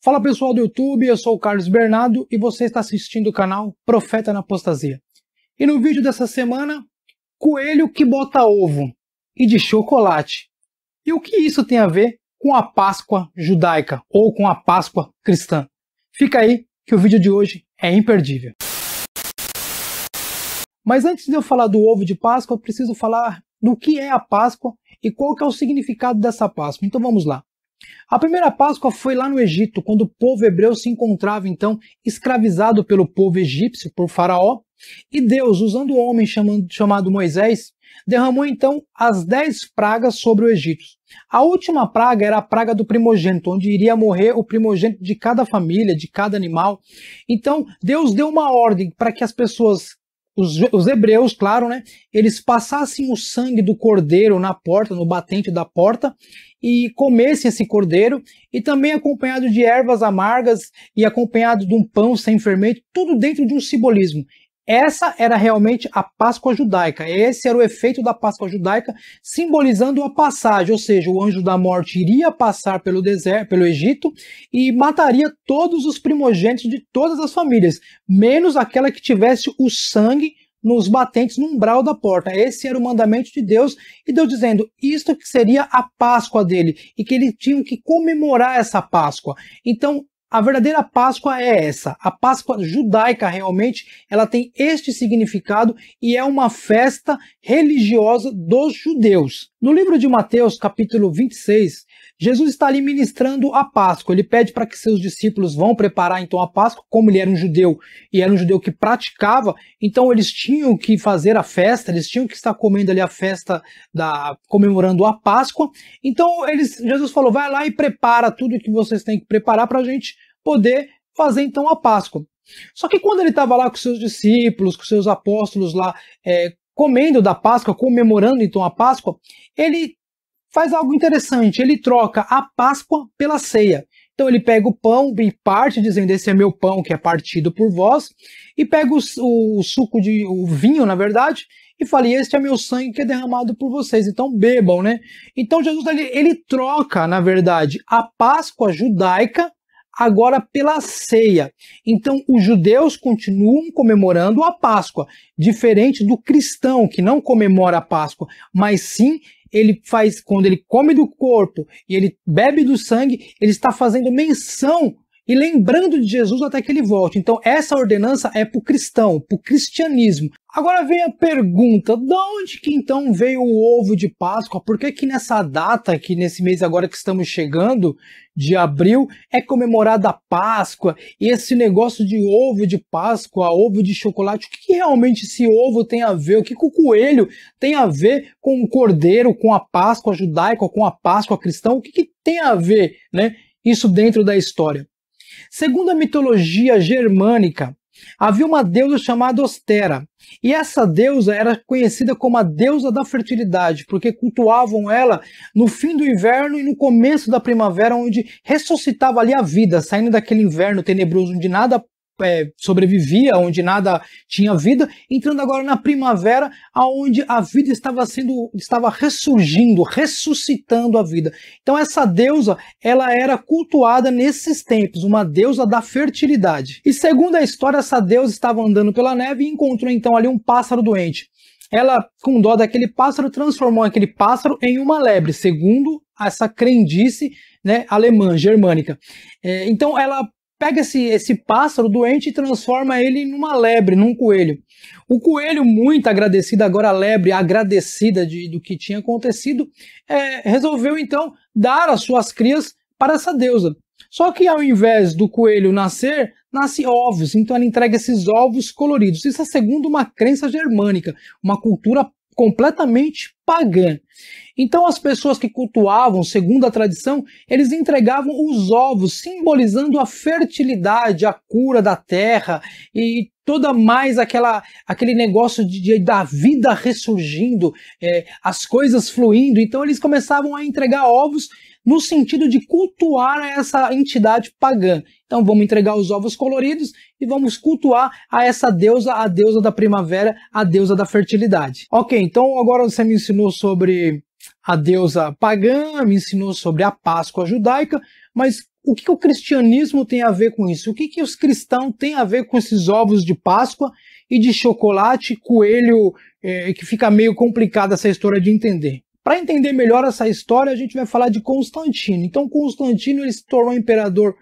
Fala pessoal do YouTube, eu sou o Carlos Bernardo e você está assistindo o canal Profeta na Apostasia. E no vídeo dessa semana, coelho que bota ovo e de chocolate. E o que isso tem a ver com a Páscoa judaica ou com a Páscoa cristã? Fica aí que o vídeo de hoje é imperdível. Mas antes de eu falar do ovo de Páscoa, eu preciso falar do que é a Páscoa e qual que é o significado dessa Páscoa. Então vamos lá. A primeira Páscoa foi lá no Egito, quando o povo hebreu se encontrava então escravizado pelo povo egípcio, por Faraó, e Deus, usando o homem chamado Moisés, derramou então as 10 pragas sobre o Egito. A última praga era a praga do primogênito, onde iria morrer o primogênito de cada família, de cada animal. Então Deus deu uma ordem para que as pessoas, os hebreus, claro, né, eles passassem o sangue do cordeiro na porta, no batente da porta, e comessem esse cordeiro, e também acompanhado de ervas amargas e acompanhado de um pão sem fermento, tudo dentro de um simbolismo. Essa era realmente a Páscoa judaica, esse era o efeito da Páscoa judaica, simbolizando a passagem, ou seja, o anjo da morte iria passar pelo deserto, pelo Egito, e mataria todos os primogênitos de todas as famílias, menos aquela que tivesse o sangue nos batentes no umbral da porta. Esse era o mandamento de Deus, e Deus dizendo isto que seria a Páscoa dele, e que eles tinham que comemorar essa Páscoa. Então, a verdadeira Páscoa é essa. A Páscoa judaica realmente, ela tem este significado e é uma festa religiosa dos judeus. No livro de Mateus, capítulo 26, Jesus está ali ministrando a Páscoa. Ele pede para que seus discípulos vão preparar então a Páscoa, como ele era um judeu e era um judeu que praticava, então eles tinham que fazer a festa, eles tinham que estar comendo ali a festa, comemorando a Páscoa. Então Jesus falou, vai lá e prepara tudo que vocês têm que preparar para a gente poder fazer então a Páscoa. Só que quando ele estava lá com seus discípulos, com seus apóstolos lá, comendo da Páscoa, comemorando então a Páscoa, ele faz algo interessante, ele troca a Páscoa pela ceia. Então ele pega o pão e parte, dizendo, esse é meu pão que é partido por vós, e pega o vinho, na verdade, e fala, este é meu sangue que é derramado por vocês, então bebam, né? Então Jesus, ele troca, na verdade, a Páscoa judaica agora pela ceia. Então os judeus continuam comemorando a Páscoa, diferente do cristão que não comemora a Páscoa, mas sim ele faz, quando ele come do corpo e ele bebe do sangue, ele está fazendo menção e lembrando de Jesus até que ele volte. Então essa ordenança é para o cristão, para o cristianismo. Agora vem a pergunta, de onde que então veio o ovo de Páscoa? Por que que nessa data, que nesse mês agora que estamos chegando, de abril, é comemorada a Páscoa? E esse negócio de ovo de Páscoa, ovo de chocolate, o que realmente esse ovo tem a ver? O que o coelho tem a ver com o cordeiro, com a Páscoa judaica, com a Páscoa cristã? O que tem a ver, né, isso dentro da história? Segundo a mitologia germânica, havia uma deusa chamada Ostera, e essa deusa era conhecida como a deusa da fertilidade, porque cultuavam ela no fim do inverno e no começo da primavera, onde ressuscitava ali a vida, saindo daquele inverno tenebroso onde nada sobrevivia, onde nada tinha vida, entrando agora na primavera, onde a vida estava ressurgindo, ressuscitando a vida. Então essa deusa, ela era cultuada nesses tempos, uma deusa da fertilidade. E segundo a história, essa deusa estava andando pela neve e encontrou então ali um pássaro doente. Ela, com dó daquele pássaro, transformou aquele pássaro em uma lebre, segundo essa crendice, né, alemã, germânica. Então ela pega esse pássaro doente e transforma ele numa lebre, num coelho. O coelho, muito agradecido, agora a lebre agradecida do que tinha acontecido, resolveu então dar as suas crias para essa deusa. Só que ao invés do coelho nascer, nasce ovos, então ela entrega esses ovos coloridos. Isso é segundo uma crença germânica, uma cultura completamente pagã. Então as pessoas que cultuavam, segundo a tradição, eles entregavam os ovos, simbolizando a fertilidade, a cura da terra e toda mais aquele negócio da vida ressurgindo, as coisas fluindo. Então eles começavam a entregar ovos no sentido de cultuar essa entidade pagã. Então vamos entregar os ovos coloridos e vamos cultuar a essa deusa, a deusa da primavera, a deusa da fertilidade. Ok, então agora você me ensinou sobre a deusa pagã, me ensinou sobre a Páscoa judaica, mas o que o cristianismo tem a ver com isso? O que os cristãos têm a ver com esses ovos de Páscoa e de chocolate, coelho, que fica meio complicada essa história de entender. Para entender melhor essa história, a gente vai falar de Constantino. Então, Constantino ele se tornou imperador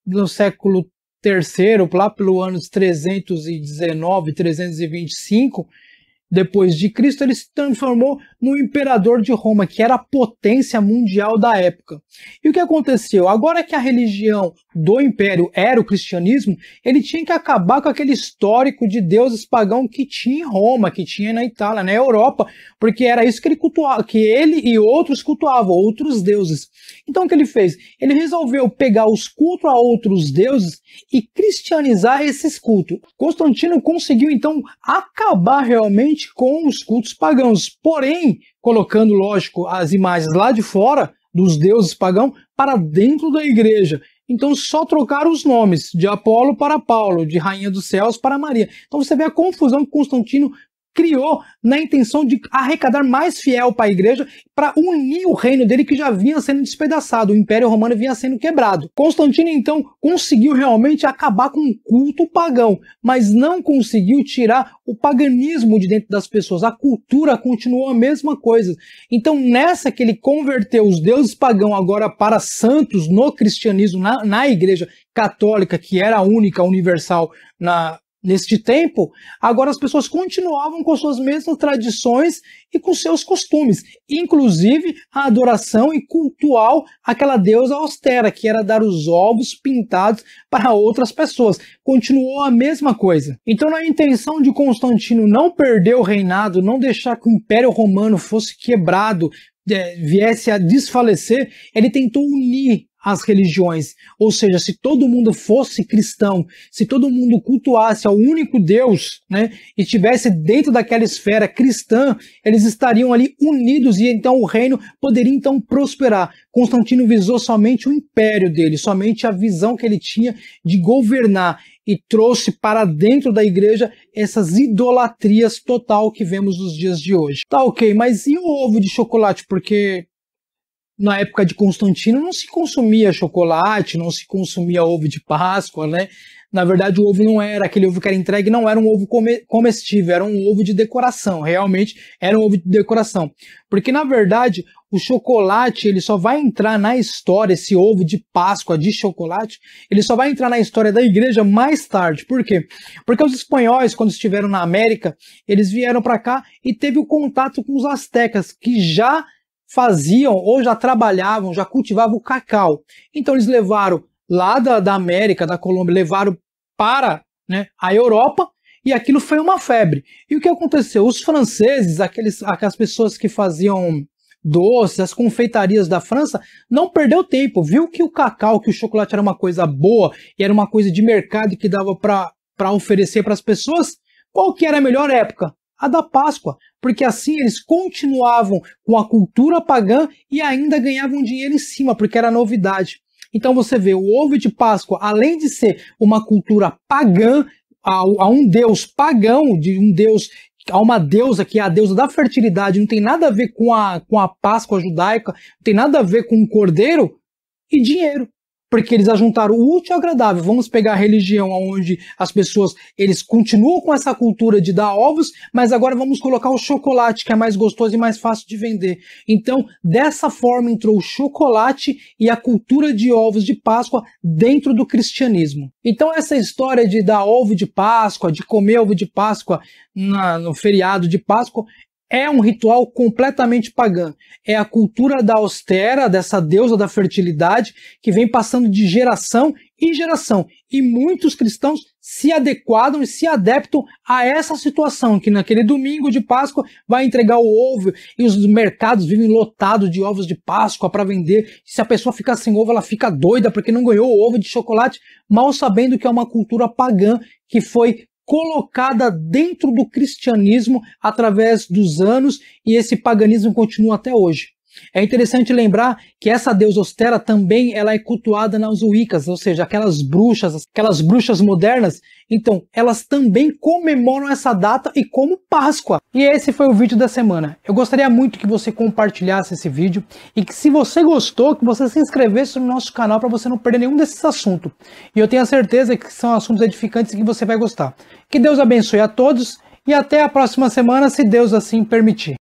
no século III, lá pelo anos 319, 325, depois de Cristo, ele se transformou no imperador de Roma, que era a potência mundial da época. E o que aconteceu? Agora que a religião do império era o cristianismo, ele tinha que acabar com aquele histórico de deuses pagãos que tinha em Roma, que tinha na Itália, na Europa, porque era isso que ele cultuava, que ele e outros cultuavam, outros deuses. Então o que ele fez? Ele resolveu pegar os cultos a outros deuses e cristianizar esses cultos. Constantino conseguiu então acabar realmente com os cultos pagãos, porém colocando, lógico, as imagens lá de fora dos deuses pagãos para dentro da igreja. Então só trocaram os nomes, de Apolo para Paulo, de Rainha dos Céus para Maria. Então você vê a confusão que Constantino criou na intenção de arrecadar mais fiel para a igreja, para unir o reino dele que já vinha sendo despedaçado, o Império Romano vinha sendo quebrado. Constantino então conseguiu realmente acabar com o culto pagão, mas não conseguiu tirar o paganismo de dentro das pessoas, a cultura continuou a mesma coisa. Então nessa que ele converteu os deuses pagãos agora para santos no cristianismo, na igreja católica, que era a única, universal neste tempo, agora as pessoas continuavam com suas mesmas tradições e com seus costumes, inclusive a adoração e cultuar aquela deusa austera, que era dar os ovos pintados para outras pessoas. Continuou a mesma coisa. Então, na intenção de Constantino não perder o reinado, não deixar que o Império Romano fosse quebrado, viesse a desfalecer, ele tentou unir as religiões, ou seja, se todo mundo fosse cristão, se todo mundo cultuasse ao único Deus, né, e estivesse dentro daquela esfera cristã, eles estariam ali unidos e então o reino poderia então prosperar. Constantino visou somente o império dele, somente a visão que ele tinha de governar e trouxe para dentro da igreja essas idolatrias total que vemos nos dias de hoje. Tá ok, mas e o ovo de chocolate? Porque na época de Constantino não se consumia chocolate, não se consumia ovo de Páscoa, né? Na verdade o ovo não era, aquele ovo que era entregue não era um ovo comestível, era um ovo de decoração, realmente era um ovo de decoração. Porque na verdade o chocolate ele só vai entrar na história, esse ovo de Páscoa de chocolate, ele só vai entrar na história da igreja mais tarde. Por quê? Porque os espanhóis, quando estiveram na América, eles vieram para cá e teve o contato com os astecas, que já faziam ou já trabalhavam, já cultivavam o cacau. Então eles levaram lá da América, da Colômbia, levaram para, né, a Europa e aquilo foi uma febre. E o que aconteceu? Os franceses, aquelas pessoas que faziam doces, as confeitarias da França, não perdeu tempo, viu que o cacau, que o chocolate era uma coisa boa e era uma coisa de mercado que dava para oferecer para as pessoas. Qual que era a melhor época? A da Páscoa, porque assim eles continuavam com a cultura pagã e ainda ganhavam dinheiro em cima, porque era novidade. Então você vê, o ovo de Páscoa, além de ser uma cultura pagã, a um deus pagão, de um deus, a uma deusa que é a deusa da fertilidade, não tem nada a ver com a Páscoa judaica, não tem nada a ver com o cordeiro, e dinheiro. Porque eles ajuntaram o útil ao agradável. Vamos pegar a religião onde as pessoas, eles continuam com essa cultura de dar ovos, mas agora vamos colocar o chocolate, que é mais gostoso e mais fácil de vender. Então, dessa forma entrou o chocolate e a cultura de ovos de Páscoa dentro do cristianismo. Então essa história de dar ovo de Páscoa, de comer ovo de Páscoa no feriado de Páscoa, é um ritual completamente pagão. É a cultura da austera, dessa deusa da fertilidade, que vem passando de geração em geração. E muitos cristãos se adequam e se adaptam a essa situação, que naquele domingo de Páscoa vai entregar o ovo e os mercados vivem lotados de ovos de Páscoa para vender. Se a pessoa ficar sem ovo, ela fica doida porque não ganhou o ovo de chocolate, mal sabendo que é uma cultura pagã que foi colocada dentro do cristianismo através dos anos, e esse paganismo continua até hoje. É interessante lembrar que essa deusa Ostera também ela é cultuada nas Wiccas, ou seja, aquelas bruxas modernas, então elas também comemoram essa data e como Páscoa. E esse foi o vídeo da semana. Eu gostaria muito que você compartilhasse esse vídeo e que se você gostou, que você se inscrevesse no nosso canal para você não perder nenhum desses assuntos. E eu tenho a certeza que são assuntos edificantes e que você vai gostar. Que Deus abençoe a todos e até a próxima semana, se Deus assim permitir.